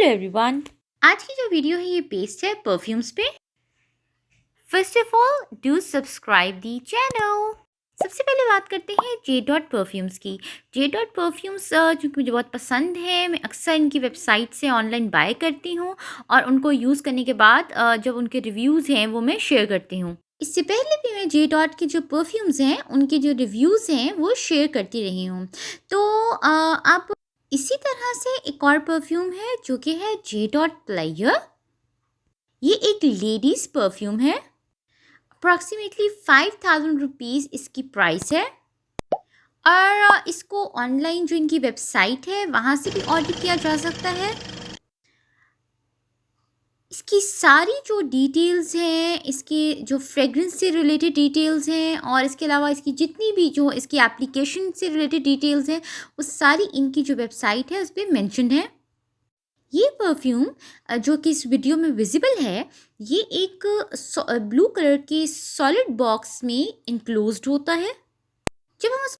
Hello everyone. आज की जो वीडियो है ये बेस्ड है परफ्यूम्स पे। First of all do subscribe the channel. सबसे पहले बात करते हैं जे डॉट परफ्यूम्स की। जे डॉट परफ्यूम्स जो मुझे बहुत पसंद है, मैं अक्सर इनकी वेबसाइट से ऑनलाइन बाय करती हूँ और उनको यूज़ करने के बाद जब उनके रिव्यूज़ हैं वो मैं शेयर करती हूँ। इससे पहले भी मैं जे डॉट के जो परफ्यूम्स हैं उनके जो रिव्यूज़ हैं वो शेयर करती रही हूँ। तो आप इसी तरह से एक और परफ्यूम है जो कि है जे डॉट प्लेयर। ये एक लेडीज़ परफ्यूम है। अप्रॉक्सीमेटली 5000 रुपीज़ इसकी प्राइस है और इसको ऑनलाइन जो इनकी वेबसाइट है वहाँ से भी ऑर्डर किया जा सकता है। इसकी सारी जो डिटेल्स हैं, इसके जो फ्रेग्रेंस से रिलेटेड डिटेल्स हैं और इसके अलावा इसकी जितनी भी जो इसकी एप्लीकेशन से रिलेटेड डिटेल्स हैं वो सारी इनकी जो वेबसाइट है उस पर मेंशन है। ये परफ्यूम जो कि इस वीडियो में विजिबल है, ये एक ब्लू कलर के सॉलिड बॉक्स में इनक्लोज्ड होता है। जब हम उस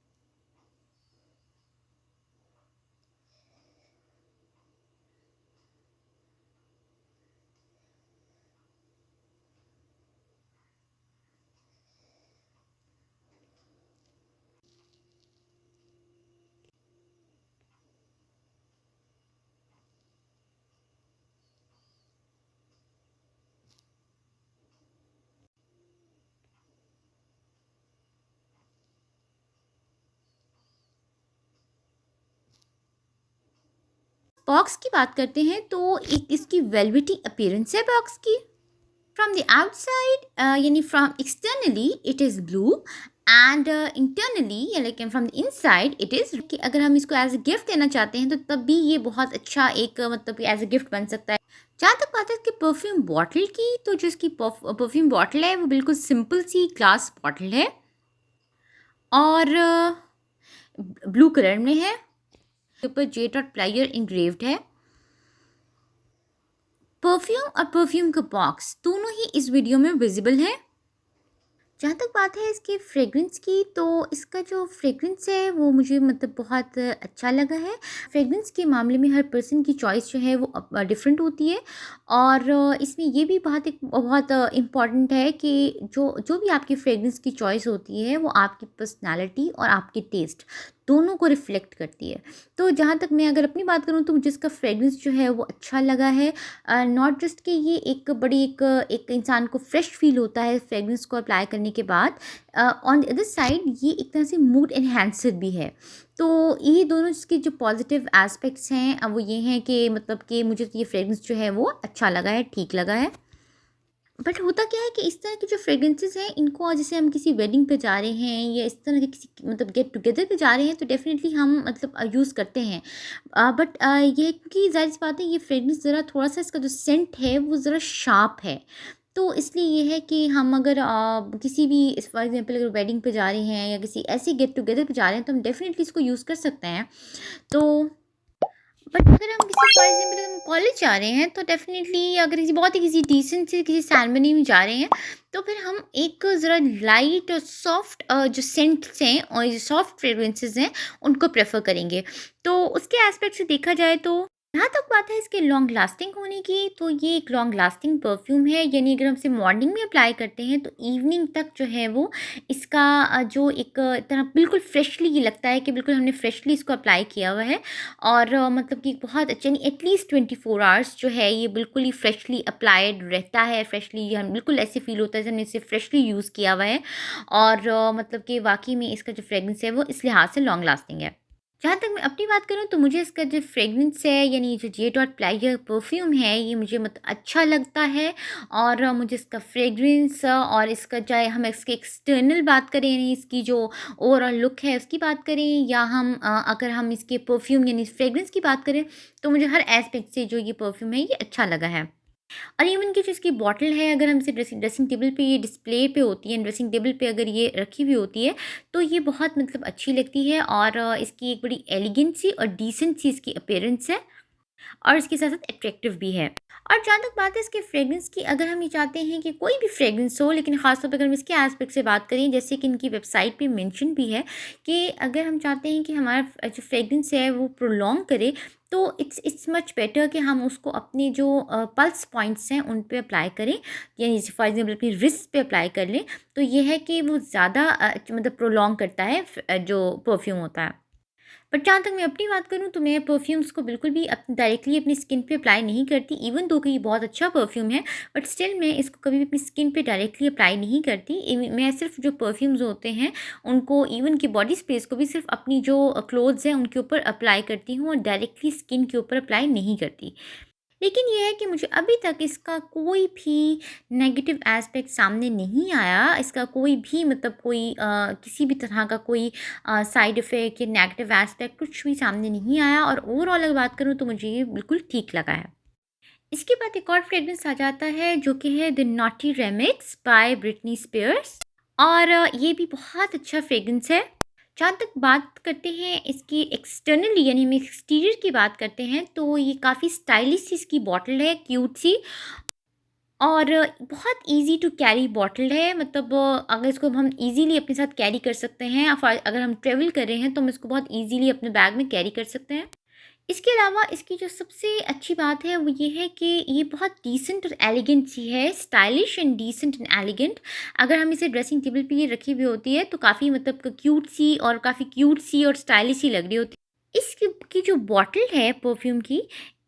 बॉक्स की बात करते हैं तो एक इसकी वेलवेटी अपीयरेंस है बॉक्स की। फ्रॉम द आउटसाइड यानी from externally it is blue and internally like from the inside it is कि अगर हम इसको एज अ गिफ्ट देना चाहते हैं तो तब भी ये बहुत अच्छा एक मतलब एज अ गिफ्ट बन सकता है। जहाँ तक बात है इसकी परफ्यूम बॉटल की, तो जो इसकी परफ्यूम बॉटल है वो बिल्कुल सिंपल सी ग्लास बॉटल है और ब्लू कलर में है। ऊपर जे डॉट प्लायर इंग्रेव्ड है। परफ्यूम और परफ्यूम का बॉक्स दोनों ही इस वीडियो में विजिबल है। जहाँ तक बात है इसके फ्रेग्रेंस की, तो इसका जो फ्रेग्रेंस है वो मुझे मतलब बहुत अच्छा लगा है। फ्रेग्रेंस के मामले में हर पर्सन की चॉइस जो है वो डिफरेंट होती है और इसमें ये भी बहुत इम्पॉर्टेंट है कि जो जो भी आपकी फ्रेग्रेंस की चॉइस होती है वो आपकी पर्सनालिटी और आपके टेस्ट दोनों को रिफ्लेक्ट करती है। तो जहाँ तक मैं अगर अपनी बात करूँ तो मुझे इसका फ्रेग्रेंस जो है वो अच्छा लगा है। नॉट जस्ट कि ये एक बड़ी एक इंसान को फ्रेश फील होता है फ्रेग्रेंस को अप्लाई करने के बाद, ऑन द अदर साइड ये एक तरह से मूड एनहांसर भी है। तो ये दोनों इसके जो पॉजिटिव एस्पेक्ट्स हैं वो ये हैं कि मतलब कि मुझे तो ये फ्रेग्रेंस जो है वो अच्छा लगा है, ठीक लगा है। बट होता क्या है कि इस तरह के जो फ्रेग्रेंसेस हैं इनको जैसे हम किसी वेडिंग पे जा रहे हैं या इस तरह के किसी मतलब गेट टुगेदर पे जा रहे हैं तो डेफिनेटली हम मतलब यूज़ करते हैं। बट ये क्योंकि ज़ाहिर सी बात है ये फ्रेग्रेंस ज़रा थोड़ा सा इसका जो सेंट है वो ज़रा शार्प है। तो इसलिए ये है कि हम अगर किसी भी फॉर एग्जांपल अगर वेडिंग पे जा रहे हैं या किसी ऐसे गेट टुगेदर पे जा रहे हैं तो हम डेफिनेटली इसको यूज़ कर सकते हैं। तो बट अगर हम किसी फॉर एग्जाम्पल अगर हम कॉलेज जा रहे हैं तो डेफिनेटली अगर किसी बहुत ही किसी डिसेंट से किसी सेरेमनी में जा रहे हैं तो फिर हम एक ज़रा लाइट और सॉफ्ट जो सेंट्स हैं और जो सॉफ्ट फ्रेग्रेंसेस हैं उनको प्रेफर करेंगे। तो उसके एस्पेक्ट से देखा जाए तो जहाँ तक बात है इसके लॉन्ग लास्टिंग होने की, तो ये एक लॉन्ग लास्टिंग परफ्यूम है। यानी अगर हम इसे मॉर्निंग में अप्लाई करते हैं तो इवनिंग तक जो है वो इसका जो एक तरह बिल्कुल फ्रेशली ये लगता है कि बिल्कुल हमने फ्रेशली इसको अप्लाई किया हुआ है और मतलब कि बहुत अच्छा नहीं एटलीस्ट 24 आवर्स जो है ये बिल्कुल ही फ्रेशली अप्लाइड रहता है। फ्रेशली हम बिल्कुल ऐसे फील होता है जैसे हमने इसे फ्रेशली यूज़ किया हुआ है और मतलब कि वाकई में इसका जो फ्रेगनेंस है वो इस लिहाज से लॉन्ग लास्टिंग है। जहाँ तक मैं अपनी बात करूँ तो मुझे इसका जो फ्रेगनेंस है यानी जो जे डॉट प्लायर परफ्यूम है ये मुझे मतलब अच्छा लगता है और मुझे इसका फ्रेगरेंस और इसका चाहे हम इसके एक्सटर्नल बात करें यानी इसकी जो ओवरऑल लुक है उसकी बात करें या हम अगर हम इसके परफ्यूम यानी फ्रेगरेंस की बात करें तो मुझे हर एस्पेक्ट से जो ये परफ्यूम है ये अच्छा लगा है। और इवन की जो इसकी बॉटल है अगर हम इसे ड्रेसिंग ड्रेसिंग टेबल पे ये डिस्प्ले पे होती है, ड्रेसिंग टेबल पे अगर ये रखी हुई होती है तो ये बहुत मतलब अच्छी लगती है और इसकी एक बड़ी एलिगेंट सी और डिसेंट सी इसकी अपीयरेंस है। और इसके साथ-साथ अट्रैक्टिव भी है। और जहाँ तक बात है इसके फ्रेग्रेंस की, अगर हम ये चाहते हैं कि कोई भी फ्रेग्रेंस हो, लेकिन ख़ास तौर पे अगर हम इसके एस्पेक्ट से बात करें, जैसे कि इनकी वेबसाइट पे मेंशन भी है कि अगर हम चाहते हैं कि हमारा जो फ्रेग्रेंस है वो प्रोलॉन्ग करे, तो इट्स मच बेटर कि हम उसको अपने जो पल्स पॉइंट्स हैं उन पे अप्लाई करें। यानी जैसे फॉर एग्ज़ाम्पल अपनी रिस्ट पे अप्लाई कर लें, तो ये है कि वो ज़्यादा मतलब प्रोलॉन्ग करता है जो परफ्यूम होता है। बट जहाँ तक मैं अपनी बात करूँ तो मैं परफ्यूम्स को बिल्कुल भी डायरेक्टली अपनी स्किन पे अप्लाई नहीं करती, इवन दो कि ये बहुत अच्छा परफ्यूम है, बट स्टिल मैं इसको कभी भी अपनी स्किन पे डायरेक्टली अप्लाई नहीं करती। मैं सिर्फ जो परफ्यूम्स होते हैं उनको, इवन कि बॉडी स्प्रेस को भी सिर्फ अपनी जो क्लोथ्स हैं उनके ऊपर अप्लाई करती हूँ और डायरेक्टली स्किन के ऊपर अप्लाई नहीं करती। लेकिन ये है कि मुझे अभी तक इसका कोई भी नेगेटिव एस्पेक्ट सामने नहीं आया। इसका कोई भी मतलब कोई किसी भी तरह का कोई साइड इफ़ेक्ट या नेगेटिव एस्पेक्ट कुछ भी सामने नहीं आया, और ओवरऑल अगर बात करूँ तो मुझे ये बिल्कुल ठीक लगा है। इसके बाद एक और फ्रेग्रेंस आ जाता है जो कि है the naughty remix by Britney Spears, और ये भी बहुत अच्छा फ्रेग्रेंस है। जहाँ तक बात करते हैं इसकी एक्सटर्नली, यानी हम एक्सटीरियर की बात करते हैं, तो ये काफ़ी स्टाइलिश सी इसकी बॉटल है, क्यूट सी, और बहुत ईज़ी टू कैरी बॉटल है। मतलब अगर इसको हम ईज़िली अपने साथ कैरी कर सकते हैं, अगर हम ट्रैवल कर रहे हैं तो हम इसको बहुत ईज़िली अपने बैग में कैरी कर सकते हैं। इसके अलावा इसकी जो सबसे अच्छी बात है वो ये है कि ये बहुत डिसेंट और एलिगेंट सी है, stylish and decent and elegant. अगर हम इसे ड्रेसिंग टेबल पे ये रखी हुई होती है तो काफ़ी मतलब क्यूट सी, और काफ़ी क्यूट सी और स्टाइलिश सी लग रही होती है। इसकी की जो बॉटल है परफ्यूम की,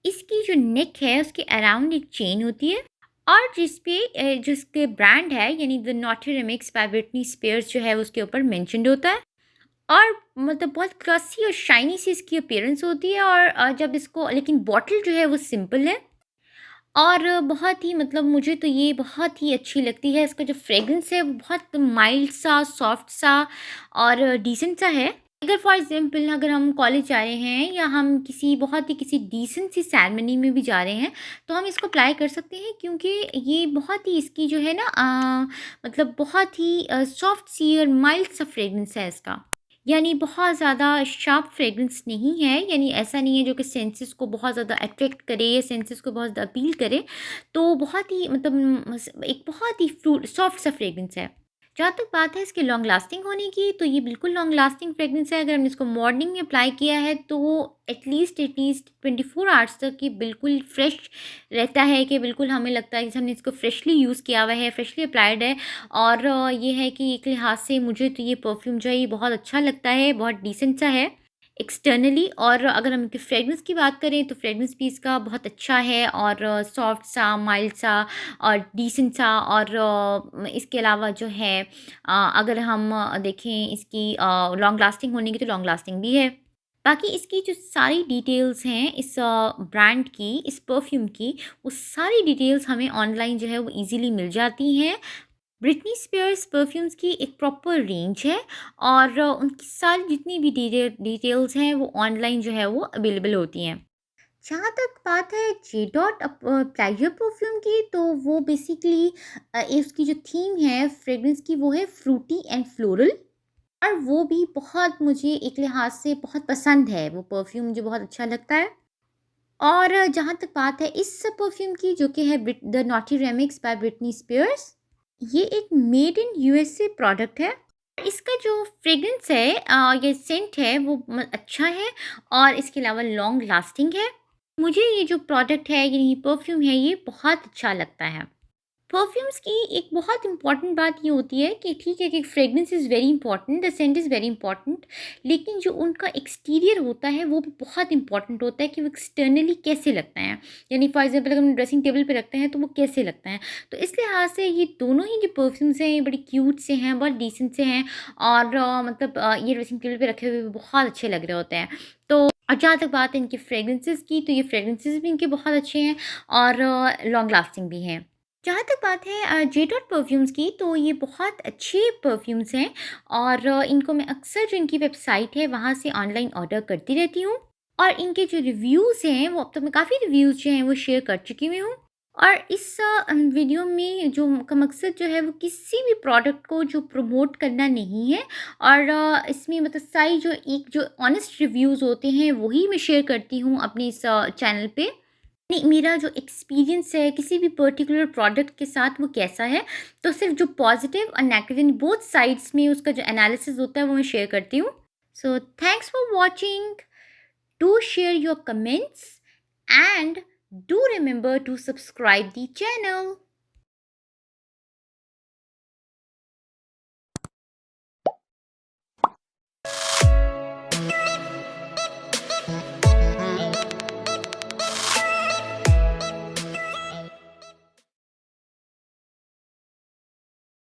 इसकी जो नेक है उसके अराउंड एक चेन होती है, और जिस पे जिसके ब्रांड है यानी the naughty remix by Britney Spears जो है उसके ऊपर मेंशन्ड होता है। और मतलब बहुत क्लॉसी और शाइनी सी इसकी अपीयरेंस होती है, और जब इसको, लेकिन बॉटल जो है वो सिंपल है, और बहुत ही मतलब मुझे तो ये बहुत ही अच्छी लगती है। इसका जो फ्रेग्रेंस है वो बहुत माइल्ड सा, सॉफ्ट सा और डिसेंट सा है। अगर फॉर एग्ज़ाम्पल अगर हम कॉलेज जा रहे हैं या हम किसी डिसेंट सी सेरेमनी में भी जा रहे हैं, तो हम इसको अप्लाई कर सकते हैं, क्योंकि ये बहुत ही इसकी जो है ना मतलब बहुत ही सॉफ्ट सी और माइल्ड सा फ्रेग्रेंस है इसका। यानी बहुत ज़्यादा शार्प फ्रेग्रेंस नहीं है, यानी ऐसा नहीं है जो कि सेंसेस को बहुत ज़्यादा अट्रैक्ट करे या सेंसेस को बहुत ज़्यादा अपील करे। तो बहुत ही मतलब एक बहुत ही फ्रूट सॉफ्ट सा फ्रेग्रेंस है। जहाँ तक बात है इसके लॉन्ग लास्टिंग होने की, तो ये बिल्कुल लॉन्ग लास्टिंग फ्रेग्रेंस है। अगर हमने इसको मॉर्निंग में अप्लाई किया है तो एटलीस्ट 24 आवर्स तक ये बिल्कुल फ्रेश रहता है, कि बिल्कुल हमें लगता है जैसे हमने इसको फ्रेशली यूज़ किया हुआ है, फ्रेशली अप्लाइड है। और ये है कि एक लिहाज से मुझे तो ये परफ्यूम जो है ये बहुत अच्छा लगता है, बहुत डिसेंट सा है एक्सटर्नली। और अगर हम इनके फ्रेग्रेंस की बात करें तो फ्रेग्रेंस भी इसका बहुत अच्छा है, और सॉफ्ट सा, माइल्ड सा और डिसेंट सा। और इसके अलावा जो है अगर हम देखें इसकी लॉन्ग लास्टिंग होने की, तो लॉन्ग लास्टिंग भी है। बाकी इसकी जो सारी डिटेल्स हैं इस ब्रांड की, इस परफ्यूम की, वो सारी डिटेल्स हमें ऑनलाइन जो है वो ईज़िली मिल जाती हैं। ब्रिटनी स्पीयर्स परफ्यूम्स की एक प्रॉपर रेंज है, और उनकी सारी जितनी भी डिटेल्स हैं वो ऑनलाइन जो है वो अवेलेबल होती हैं। जहाँ तक बात है जे डॉट प्लेजर परफ्यूम की, तो वो बेसिकली उसकी जो थीम है फ्रेग्रेंस की वो है फ्रूटी एंड फ्लोरल, और वो भी बहुत मुझे एक लिहाज से बहुत पसंद है। वो परफ्यूम मुझे बहुत अच्छा लगता है। और जहाँ तक बात है इस परफ्यूम की जो कि है the naughty remix by Britney Spears, ये एक मेड इन यूएसए प्रोडक्ट है। इसका जो फ्रेग्रेंस है ये सेंट है वो अच्छा है, और इसके अलावा लॉन्ग लास्टिंग है। मुझे ये जो प्रोडक्ट है यानी ये परफ्यूम है ये बहुत अच्छा लगता है। परफ्यूम्स की एक बहुत इंपॉर्टेंट बात ये होती है कि ठीक है कि fragrance is very important, the scent is very important, लेकिन जो उनका एक्सटीरियर होता है वो भी बहुत इंपॉर्टेंट होता है कि वो एक्सटर्नली कैसे लगता है। यानी फॉर एग्जांपल अगर हम ड्रेसिंग टेबल पे रखते हैं तो वो कैसे लगता है। तो इस लिहाज से ये दोनों ही जो परफ्यूम्स हैं ये बड़ी क्यूट से हैं, बहुत डिसेंट से हैं, और मतलब ये ड्रेसिंग टेबल पे रखे हुए भी बहुत अच्छे लग रहे होते हैं। तो और जहाँ तक बात है इनके फ्रेग्रेंसेस की, तो ये फ्रेग्रेंसेस भी इनके बहुत अच्छे हैं, और लॉन्ग लास्टिंग भी हैं। जहाँ तक बात है जे डॉट परफ्यूम्स की, तो ये बहुत अच्छे परफ्यूम्स हैं, और इनको मैं अक्सर जो इनकी वेबसाइट है वहाँ से ऑनलाइन ऑर्डर करती रहती हूँ। और इनके जो रिव्यूज़ हैं वो अब तक मैं काफ़ी रिव्यूज़ जो हैं वो शेयर कर चुकी हुई हूँ। और इस वीडियो में जो का मकसद जो है वो किसी भी प्रोडक्ट को जो प्रमोट करना नहीं है। और इसमें मतलब सारी जो ऑनेस्ट रिव्यूज़ होते हैं वही मैं शेयर करती हूँ अपने इस चैनल पे। नहीं, मेरा जो एक्सपीरियंस है किसी भी पर्टिकुलर प्रोडक्ट के साथ वो कैसा है, तो सिर्फ जो पॉजिटिव और नेगेटिव इन बोथ साइड्स में उसका जो एनालिसिस होता है वो मैं शेयर करती हूँ। So thanks for watching, do share your comments, and do remember to subscribe the channel.